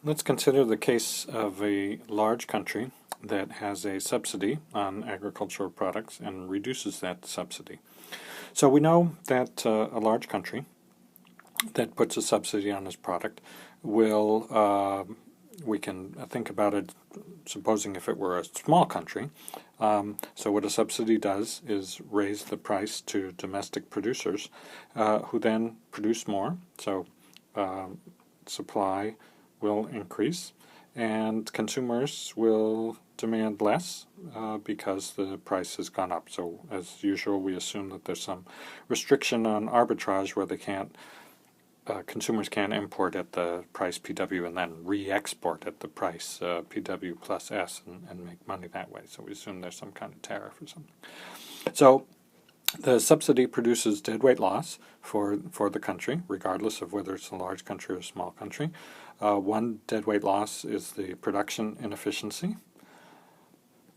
Let's consider the case of a large country that has a subsidy on agricultural products and reduces that subsidy. So we know that a large country that puts a subsidy on its product will, we can think about it supposing if it were a small country. So what a subsidy does is raise the price to domestic producers who then produce more. So supply will increase and consumers will demand less because the price has gone up. So as usual, we assume that there's some restriction on arbitrage where they can't consumers can't import at the price PW and then re-export at the price PW plus S and make money that way. So we assume there's some kind of tariff or something. So the subsidy produces deadweight loss for the country, regardless of whether it's a large country or a small country. One deadweight loss is the production inefficiency.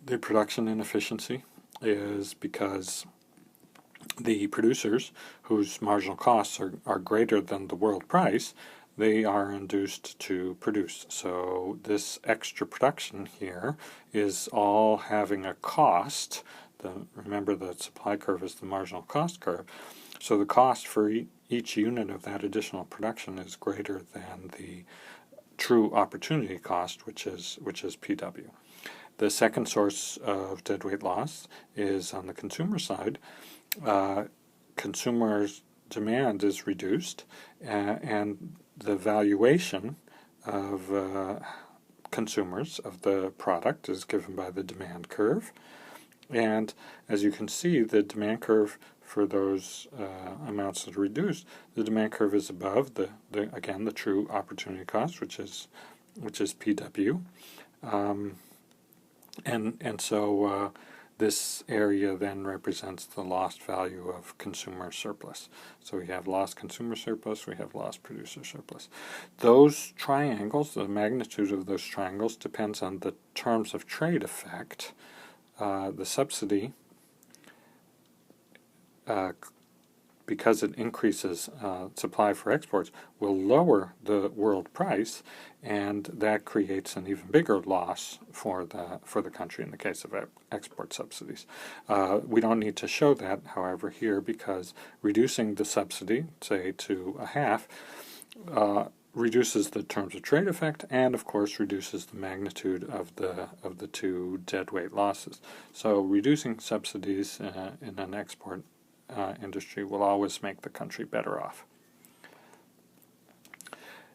The production inefficiency is because the producers, whose marginal costs are greater than the world price, they are induced to produce. So this extra production here is all having a cost. Remember, the supply curve is the marginal cost curve. So the cost for each unit of that additional production is greater than the true opportunity cost, which is PW. The second source of deadweight loss is on the consumer side. Consumers' demand is reduced, and the valuation of consumers of the product is given by the demand curve. And as you can see, the demand curve for those amounts that are reduced, the demand curve is above the true opportunity cost, which is PW, and so this area then represents the lost value of consumer surplus. So we have lost consumer surplus, we have lost producer surplus. Those triangles, the magnitude of those triangles depends on the terms of trade effect. The subsidy, because it increases supply for exports, will lower the world price, and that creates an even bigger loss for the country in the case of export subsidies. We don't need to show that, however, here, because reducing the subsidy, say to a half, reduces the terms of trade effect and, of course, reduces the magnitude of the two deadweight losses. So reducing subsidies in an export industry will always make the country better off.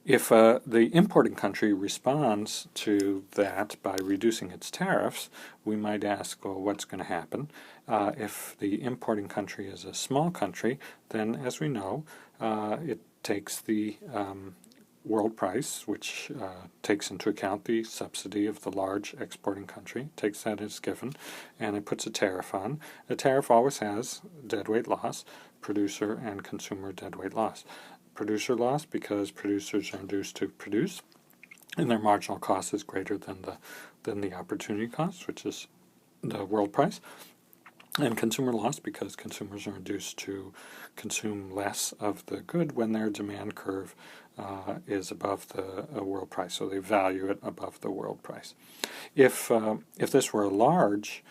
If the importing country responds to that by reducing its tariffs, we might ask, well, what's going to happen? If the importing country is a small country, then, as we know, it takes the world price, which takes into account the subsidy of the large exporting country, takes that as given, and it puts a tariff on. A tariff always has deadweight loss, producer and consumer deadweight loss. Producer loss because producers are induced to produce, and their marginal cost is greater than the opportunity cost, which is the world price. And consumer loss because consumers are induced to consume less of the good when their demand curve is above the world price, so they value it above the world price. If this were a large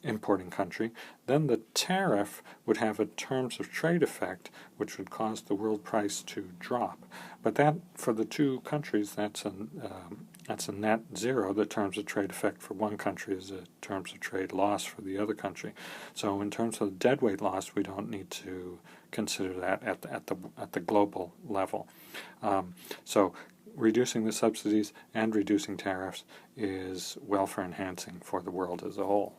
importing country, then the tariff would have a terms of trade effect which would cause the world price to drop. But that, for the two countries, that's a net zero. The terms of trade effect for one country is a terms of trade loss for the other country. So in terms of deadweight loss, we don't need to consider that at the global level. So reducing the subsidies and reducing tariffs is welfare enhancing for the world as a whole.